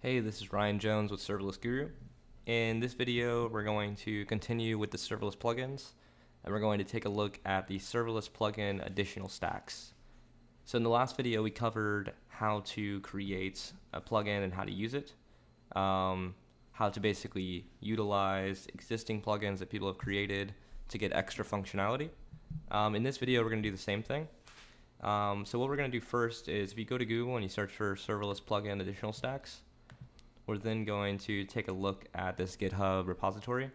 Hey, this is Ryan Jones with Serverless Guru. In this video, we're going to continue with the serverless plugins, and we're going to take a look at the serverless plugin additional stacks. So in the last video, we covered how to create a plugin and how to use it, how to basically utilize existing plugins that people have created to get extra functionality. In this video, we're going to do the same thing. So what we're going to do first is if you go to Google and you search for serverless plugin additional stacks, we're then going to take a look at this GitHub repository.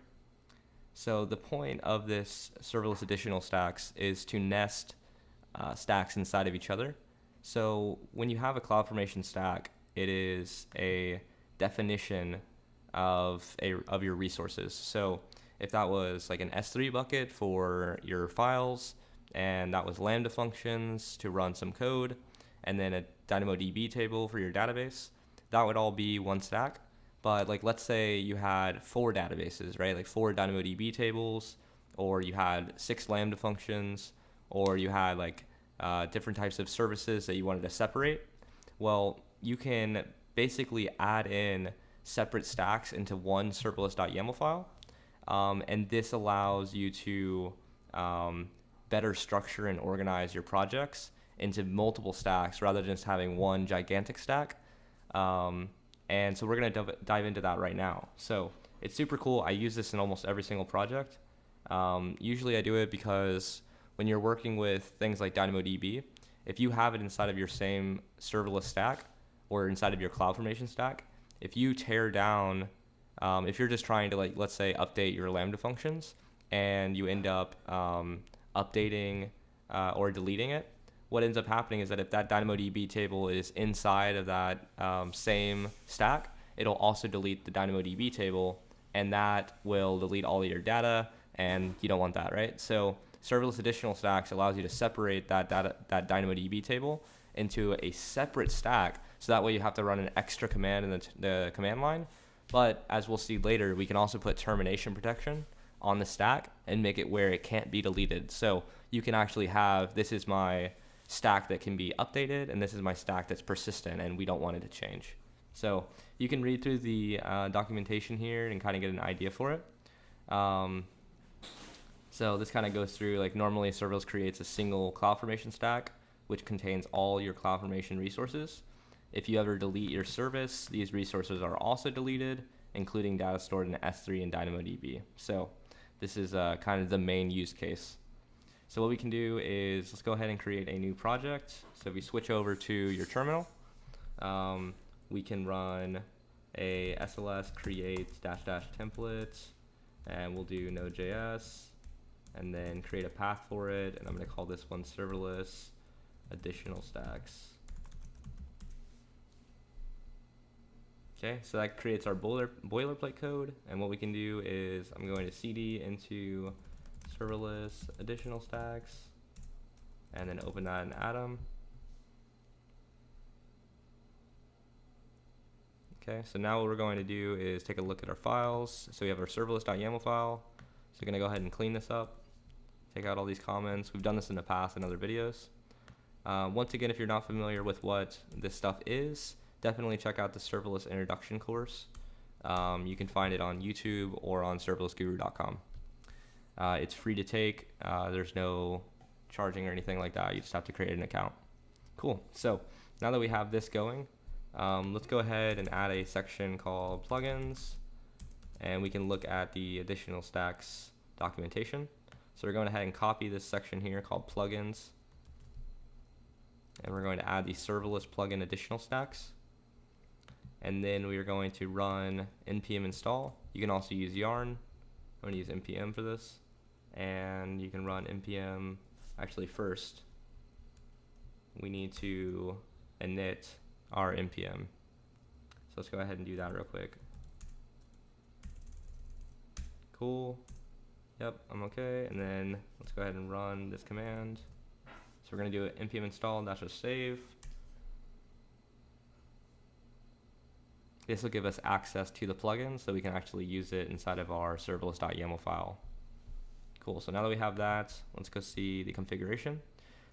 So the point of this serverless additional stacks is to nest stacks inside of each other. So when you have a CloudFormation stack, it is a definition of your resources. So if that was like an S3 bucket for your files, and that was Lambda functions to run some code, and then a dynamodb table for your database, that would all be one stack. But like, let's say you had 4 databases, right? Like 4 dynamodb tables, or you had 6 Lambda functions, or you had like different types of services that you wanted to separate. Well, you can basically add in separate stacks into one serverless.yaml file. And this allows you to better structure and organize your projects into multiple stacks rather than just having one gigantic stack. And so we're going to dive into that right now. So it's super cool. I use this in almost every single project. Usually I do it because when you're working with things like DynamoDB, if you have it inside of your same serverless stack or inside of your CloudFormation stack, if you tear down, if you're just trying to, like, let's say update your Lambda functions and you end up updating or deleting it, what ends up happening is that if that DynamoDB table is inside of that same stack, it'll also delete the DynamoDB table, and that will delete all of your data, and you don't want that, right? So serverless additional stacks allows you to separate that DynamoDB table into a separate stack, so that way you have to run an extra command in the command line. But as we'll see later, we can also put termination protection on the stack and make it where it can't be deleted. So you can actually have, this is my stack that can be updated, and this is my stack that's persistent and we don't want it to change. So you can read through the documentation here and kind of get an idea for it. So this kind of goes through, like, normally serverless creates a single CloudFormation stack which contains all your CloudFormation resources. If you ever delete your service, these resources are also deleted, including data stored in S3 and DynamoDB. So this is kind of the main use case. So what we can do is, let's go ahead and create a new project. So if we switch over to your terminal, we can run a SLS create -- template, and we'll do Node.js, and then create a path for it. And I'm going to call this one serverless additional stacks. Okay, so that creates our boilerplate code. And what we can do is, I'm going to cd into serverless additional stacks, and then open that in Atom. Okay, so now what we're going to do is take a look at our files. So we have our serverless.yaml file. So we're going to go ahead and clean this up, take out all these comments. We've done this in the past in other videos. Once again, if you're not familiar with what this stuff is, definitely check out the serverless introduction course. You can find it on YouTube or on serverlessguru.com. It's free to take. There's no charging or anything like that. You just have to create an account. Cool. So now that we have this going, let's go ahead and add a section called plugins, and we can look at the additional stacks documentation. So we're going ahead and copy this section here called plugins, and we're going to add the serverless plugin additional stacks. And then we are going to run npm install. You can also use yarn. I'm going to use npm for this. And you can run npm. Actually, first, we need to init our npm. So let's go ahead and do that real quick. Cool. Yep, I'm okay. And then let's go ahead and run this command. So we're going to do it npm install -save. This will give us access to the plugin so we can actually use it inside of our serverless.yaml file. Cool, so now that we have that, let's go see the configuration.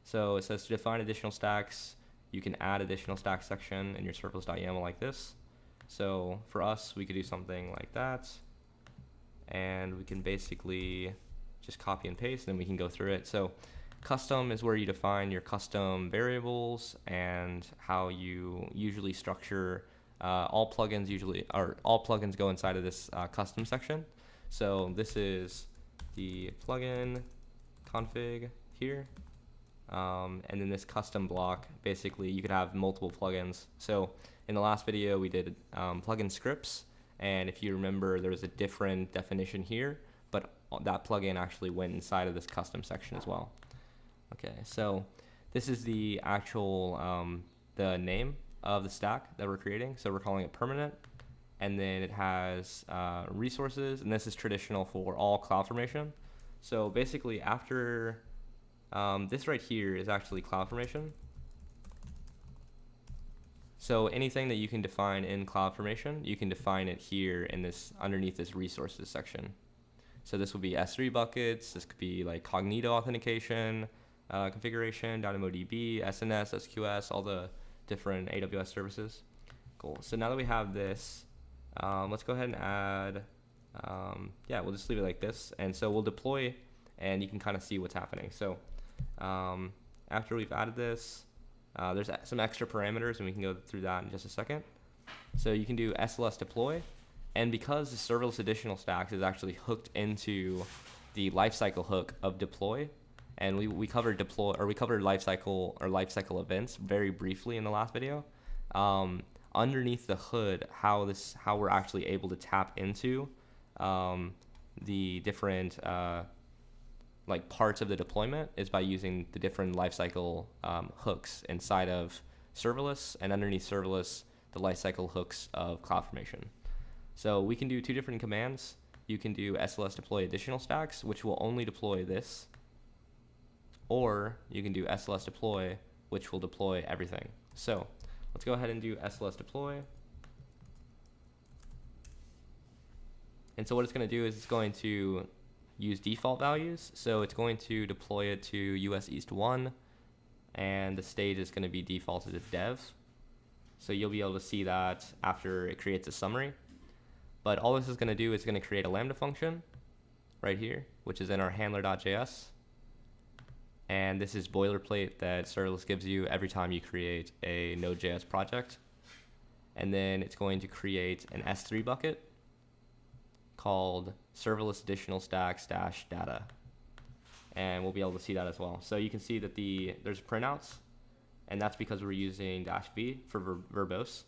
So it says to define additional stacks, you can add additional stack section in your serverless.yaml like this. So for us, we could do something like that, and we can basically just copy and paste, and then we can go through it. So custom is where you define your custom variables and how you usually structure all plugins go inside of this custom section. So this is the plugin config here. And then this custom block, basically you could have multiple plugins. So in the last video we did plugin scripts, and if you remember there was a different definition here, but that plugin actually went inside of this custom section as well. Okay, so this is the actual the name of the stack that we're creating. So we're calling it permanent, and then it has resources, and this is traditional for all CloudFormation. So basically after this right here is actually CloudFormation. So anything that you can define in CloudFormation, you can define it here in this underneath this resources section. So this will be S3 buckets. This could be like Cognito authentication, configuration, dynamodb, SNS, SQS, all the different AWS services. Cool. So now that we have this, let's go ahead and add. Yeah, we'll just leave it like this, and so we'll deploy, and you can kind of see what's happening. So after we've added this, there's some extra parameters, and we can go through that in just a second. So you can do SLS deploy, and because the serverless additional stacks is actually hooked into the lifecycle hook of deploy, and we covered deploy, or we covered lifecycle events very briefly in the last video. Underneath the hood, how we're actually able to tap into the different like parts of the deployment is by using the different lifecycle hooks inside of serverless, and underneath serverless, the lifecycle hooks of CloudFormation. So we can do two different commands. You can do SLS deploy additional stacks, which will only deploy this, or you can do SLS deploy, which will deploy everything. So let's go ahead and do SLS deploy. And so what it's going to do is it's going to use default values. So it's going to deploy it to US East 1, and the state is going to be defaulted as dev. So you'll be able to see that after it creates a summary. But all this is going to do is going to create a Lambda function right here, which is in our handler.js. And this is boilerplate that Serverless gives you every time you create a Node.js project. And then it's going to create an S3 bucket called Serverless Additional Stacks -data. And we'll be able to see that as well. So you can see that there's printouts, and that's because we're using -v for verbose.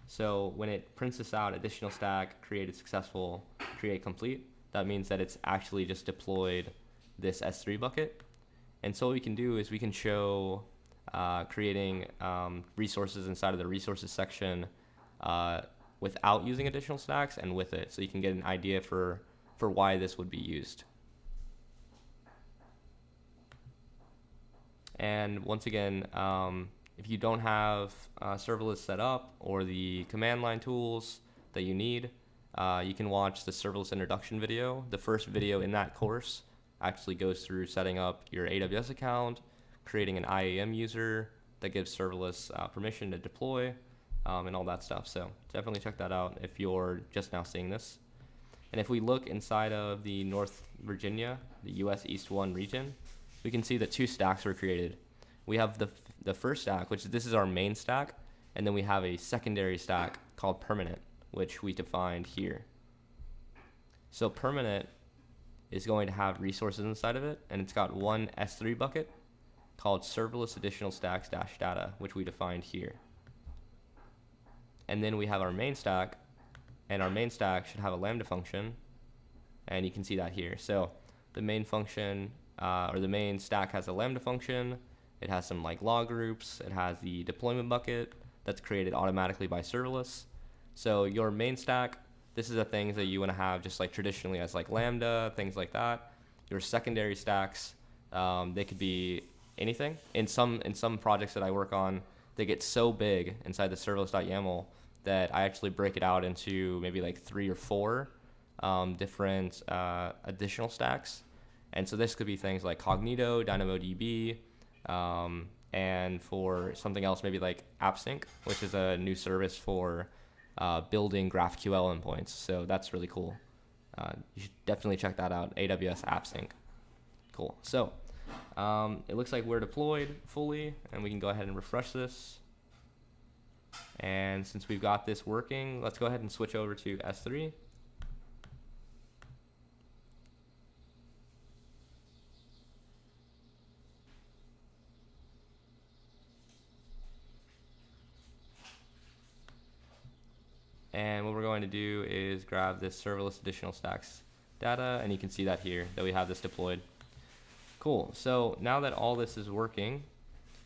So when it prints this out, additional stack, created successful, create complete, that means that it's actually just deployed this S3 bucket. And so what we can do is we can show creating resources inside of the resources section without using additional stacks, and with it, so you can get an idea for why this would be used. And once again, if you don't have serverless set up or the command line tools that you need, you can watch the serverless introduction video. The first video in that course actually goes through setting up your AWS account, creating an IAM user that gives serverless permission to deploy, and all that stuff. So definitely check that out if you're just now seeing this. And if we look inside of the North Virginia, the US East 1 region, we can see that two stacks were created. We have the first stack, which this is our main stack, and then we have a secondary stack called permanent, which we defined here. So permanent is going to have resources inside of it, and it's got one S3 bucket called Serverless Additional Stacks -data, which we defined here. And then we have our main stack, and our main stack should have a Lambda function, and you can see that here. So the main function, or the main stack has a Lambda function. It has some like log groups. It has the deployment bucket that's created automatically by serverless. So your main stack, this is the things that you want to have just like traditionally as like Lambda, things like that. Your secondary stacks, they could be anything. In some projects that I work on, they get so big inside the serverless.yaml that I actually break it out into maybe like 3 or 4 different additional stacks. And so this could be things like Cognito, dynamodb, and for something else, maybe like AppSync, which is a new service for building GraphQL endpoints. So that's really cool. You should definitely check that out, AWS AppSync. Cool. So it looks like we're deployed fully, and we can go ahead and refresh this. And since we've got this working, let's go ahead and switch over to S3. And what we're going to do is grab this serverless additional stacks data, and you can see that here, that we have this deployed. Cool, so now that all this is working,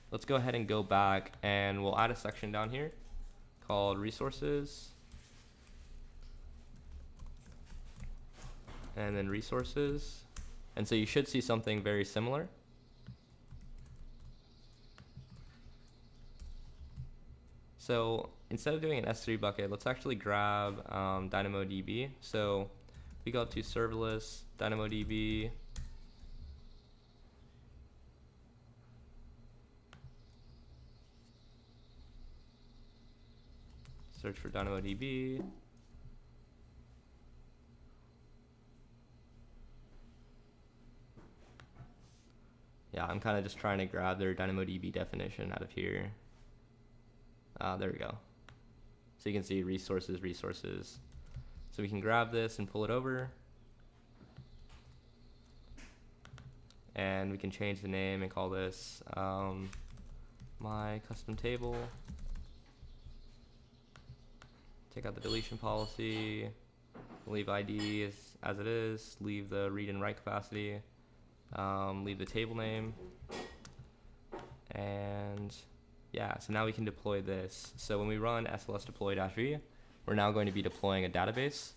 let's go ahead and go back, and we'll add a section down here called resources, and then resources. And so you should see something very similar. So instead of doing an S3 bucket, let's actually grab dynamodb. So we go up to serverless, dynamodb, search for dynamodb. Yeah, I'm kind of just trying to grab their dynamodb definition out of here. There we go. So you can see resources, resources. So we can grab this and pull it over. And we can change the name and call this my custom table. Take out the deletion policy. Leave ID as it is. Leave the read and write capacity. Leave the table name. And yeah, so now we can deploy this. So when we run SLS deploy-v, we're now going to be deploying a database.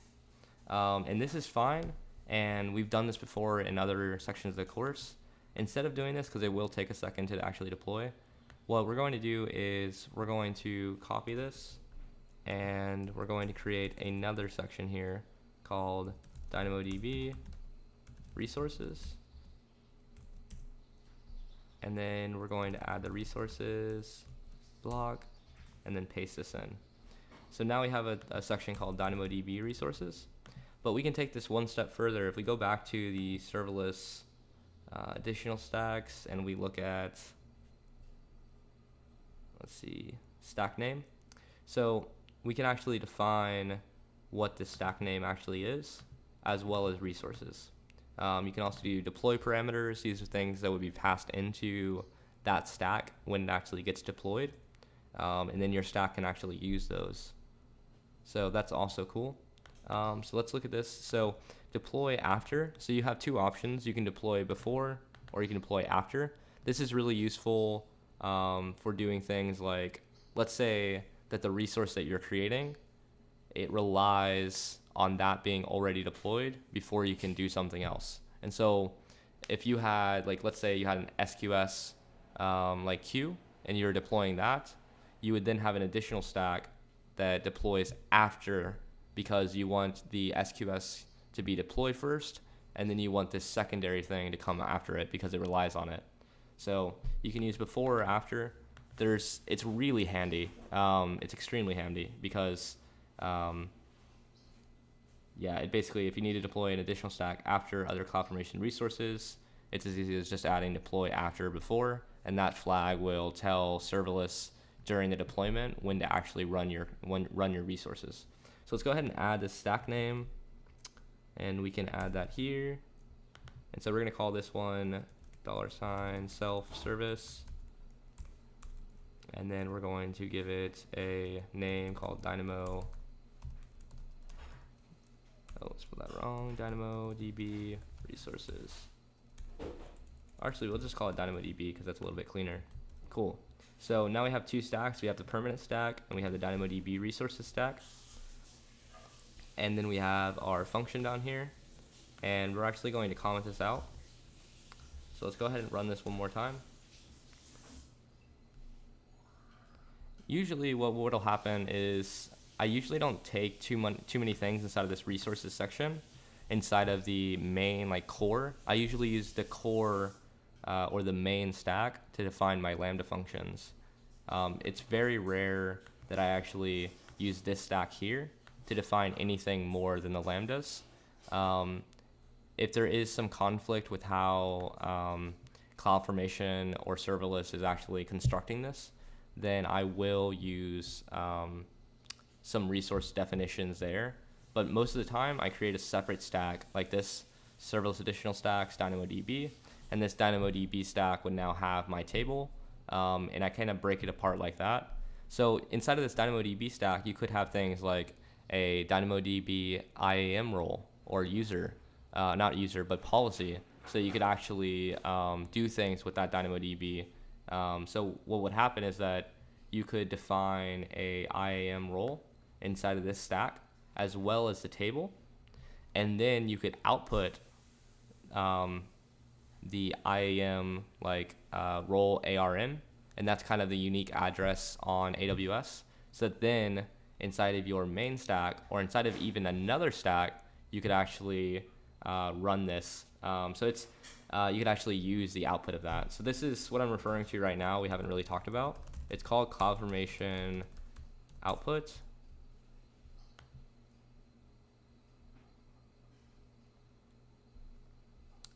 And this is fine. And we've done this before in other sections of the course. Instead of doing this, because it will take a second to actually deploy, what we're going to do is we're going to copy this, and we're going to create another section here called dynamodb resources. And then we're going to add the resources block and then paste this in. So now we have a section called dynamodb resources, but we can take this one step further. If we go back to the serverless additional stacks and we look at, let's see, stack name. So we can actually define what the stack name actually is, as well as resources. You can also do deploy parameters. These are things that would be passed into that stack when it actually gets deployed. And then your stack can actually use those. So that's also cool. So let's look at this. So deploy after. So you have two options. You can deploy before or you can deploy after. This is really useful for doing things like, let's say that the resource that you're creating, it relies on that being already deployed before you can do something else. And so if you had, like, let's say you had an SQS like queue and you're deploying that, you would then have an additional stack that deploys after, because you want the SQS to be deployed first, and then you want this secondary thing to come after it because it relies on it. So you can use before or after. It's really handy. It's extremely handy because yeah, it basically, if you need to deploy an additional stack after other CloudFormation resources, it's as easy as just adding deploy after before, and that flag will tell serverless during the deployment when to actually run your resources. So let's go ahead and add this stack name, and we can add that here. And so we're going to call this one $self-service, and then we're going to give it a name called dynamo. Oh, let's put that wrong. DynamoDB resources. Actually, we'll just call it DynamoDB because that's a little bit cleaner. Cool. So now we have two stacks. We have the permanent stack and we have the DynamoDB resources stack. And then we have our function down here. And we're actually going to comment this out. So let's go ahead and run this one more time. Usually what will happen is I usually don't take too many things inside of this resources section inside of the main core. I usually use the core or the main stack to define my Lambda functions. It's very rare that I actually use this stack here to define anything more than the lambdas. If there is some conflict with how CloudFormation or serverless is actually constructing this, then I will use some resource definitions there. But most of the time, I create a separate stack like this: Serverless Additional Stacks, DynamoDB, and this DynamoDB stack would now have my table, and I kind of break it apart like that. So inside of this DynamoDB stack, you could have things like a DynamoDB IAM role or user, not user, but policy. So you could actually do things with that DynamoDB. So what would happen is that you could define a IAM role inside of this stack as well as the table, and then you could output the IAM role ARN, and that's kind of the unique address on AWS. So that then inside of your main stack or inside of even another stack, you could actually run this. So it's you could actually use the output of that. So this is what I'm referring to right now. We haven't really talked about. It's called CloudFormation output.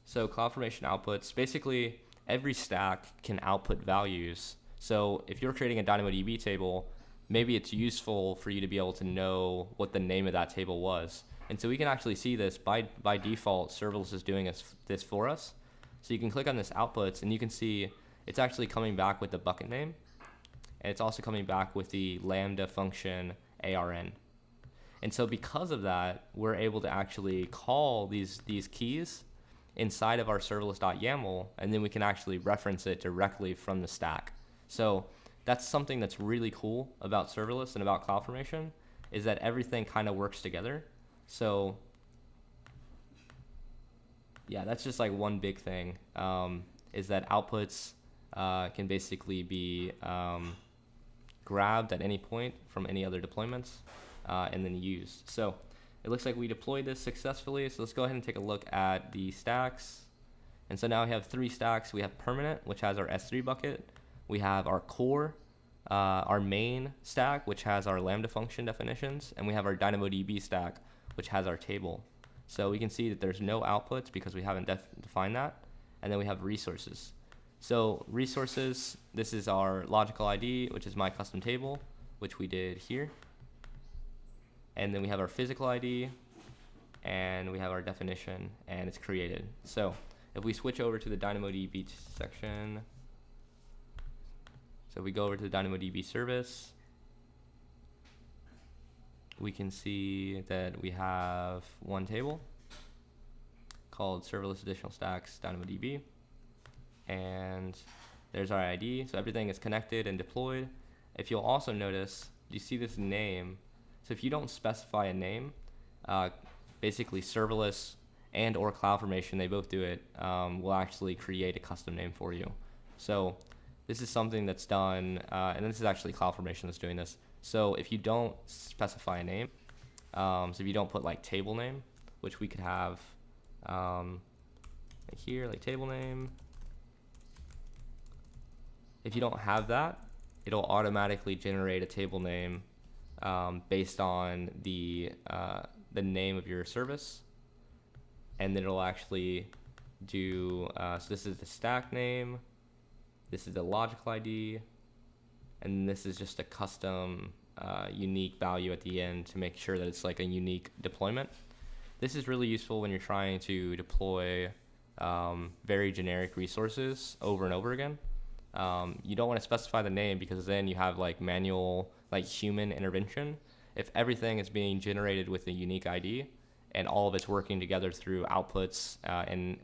So CloudFormation outputs, basically every stack can output values. So if you're creating a DynamoDB table, maybe it's useful for you to be able to know what the name of that table was. And so we can actually see this by default. Serverless is doing this for us. So you can click on this outputs and you can see it's actually coming back with the bucket name. And it's also coming back with the Lambda function ARN. And so because of that, we're able to actually call these keys inside of our serverless.yaml, and then we can actually reference it directly from the stack. So that's something that's really cool about serverless and about CloudFormation, is that everything kind of works together. So yeah, that's just like one big thing, is that outputs can basically be grabbed at any point from any other deployments and then used. So it looks like we deployed this successfully. So let's go ahead and take a look at the stacks. And so now we have 3 stacks. We have permanent, which has our S3 bucket. We have our core, our main stack, which has our Lambda function definitions. And we have our DynamoDB stack, which has our table. So we can see that there's no outputs because we haven't defined that. And then we have resources. So resources, this is our logical ID, which is my custom table, which we did here. And then we have our physical ID, and we have our definition, and it's created. So if we switch over to the DynamoDB section, so we go over to the DynamoDB service, we can see that we have one table called Serverless Additional Stacks DynamoDB, and there's our ID. So everything is connected and deployed. If you'll also notice, you see this name. So if you don't specify a name, basically serverless and or CloudFormation, they both do it, will actually create a custom name for you. So this is something that's done, and this is actually CloudFormation that's doing this. So if you don't specify a name, so if you don't put like table name, which we could have like here, like table name. If you don't have that, it'll automatically generate a table name based on the name of your service, and then it'll actually do, so this is the stack name, this is the logical ID, and this is just a custom unique value at the end to make sure that it's like a unique deployment. This is really useful when you're trying to deploy very generic resources over and over again. You don't want to specify the name because then you have like manual, like human intervention. If everything is being generated with a unique ID and all of it's working together through outputs and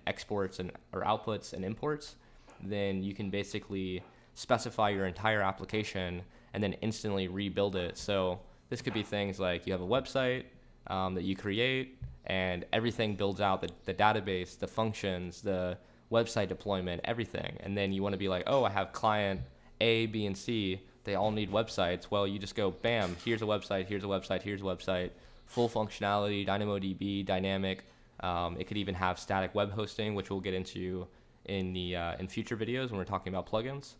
exports or outputs and imports, then you can basically specify your entire application and then instantly rebuild it. So this could be things like you have a website that you create and everything builds out, the database, the functions, the website deployment, everything. And then you want to be like, oh, I have client A, B, and C. They all need websites. Well, you just go, bam, here's a website, here's a website, here's a website. Full functionality, DynamoDB, dynamic. It could even have static web hosting, which we'll get into in future videos when we're talking about plugins.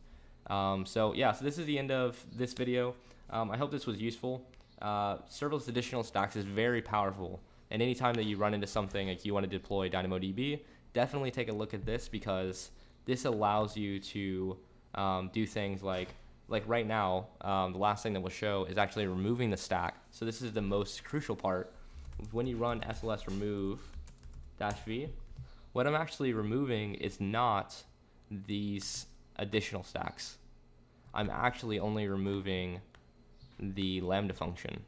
So this is the end of this video. I hope this was useful. Serverless Additional Stacks is very powerful, and anytime that you run into something like you want to deploy DynamoDB, definitely take a look at this, because this allows you to do things like right now, the last thing that we'll show is actually removing the stack. So this is the most crucial part. When you run SLS remove -v, what I'm actually removing is not these additional stacks. I'm actually only removing the Lambda function.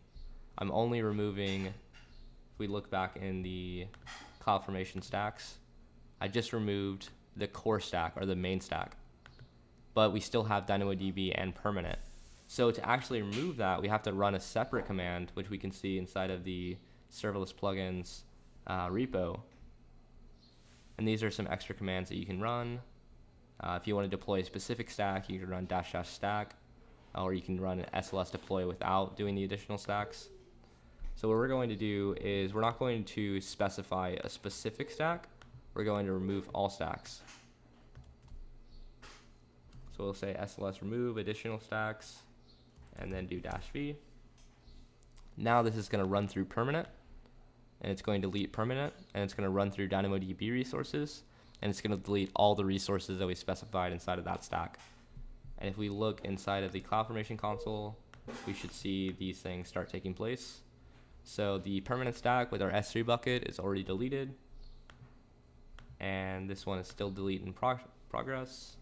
I'm only removing, if we look back in the CloudFormation stacks, I just removed the core stack, or the main stack, but we still have DynamoDB and permanent. So to actually remove that, we have to run a separate command, which we can see inside of the serverless plugins repo. And these are some extra commands that you can run. If you want to deploy a specific stack, you can run --stack, or you can run an SLS deploy without doing the additional stacks. So what we're going to do is we're not going to specify a specific stack. We're going to remove all stacks. So we'll say SLS remove additional stacks, and then do -v. Now this is going to run through permanent, and it's going to delete permanent, and it's going to run through DynamoDB resources, and it's going to delete all the resources that we specified inside of that stack. And if we look inside of the CloudFormation console, we should see these things start taking place. So the permanent stack with our S3 bucket is already deleted, and this one is still delete in progress.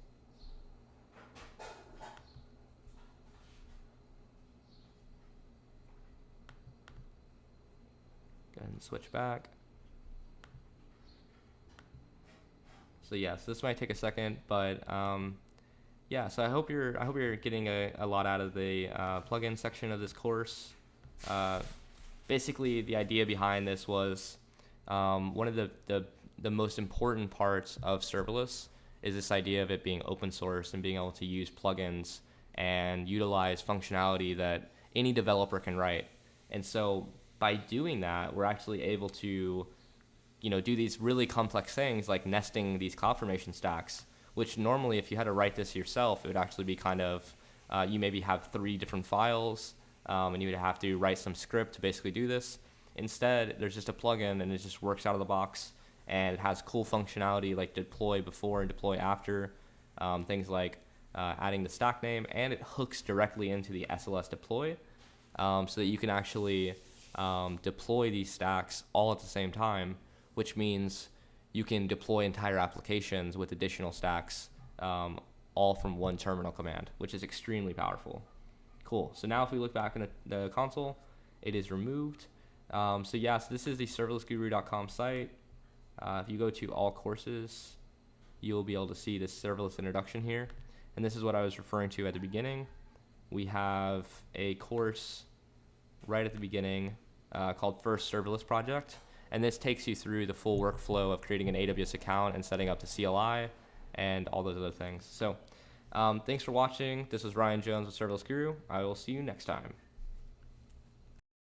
Go ahead and switch back. So yes, this might take a second, but yeah. So I hope you're getting a lot out of the plugin section of this course. Basically, the idea behind this was one of the most important parts of serverless is this idea of it being open source and being able to use plugins and utilize functionality that any developer can write. And so by doing that, we're actually able to, do these really complex things like nesting these CloudFormation stacks, which normally if you had to write this yourself, it would actually be kind of, you maybe have 3 different files, and you would have to write some script to basically do this. Instead, there's just a plugin, and it just works out of the box, and it has cool functionality like deploy before and deploy after, things like adding the stack name, and it hooks directly into the SLS deploy, so that you can actually deploy these stacks all at the same time, which means you can deploy entire applications with additional stacks all from one terminal command, which is extremely powerful. Cool. So now if we look back in the console, it is removed. So yes, this is the serverlessguru.com site. If you go to all courses, you'll be able to see this serverless introduction here. And this is what I was referring to at the beginning. We have a course right at the beginning called First Serverless Project. And this takes you through the full workflow of creating an AWS account and setting up the CLI and all those other things. So thanks for watching. This was Ryan Jones with Serverless Guru. I will see you next time.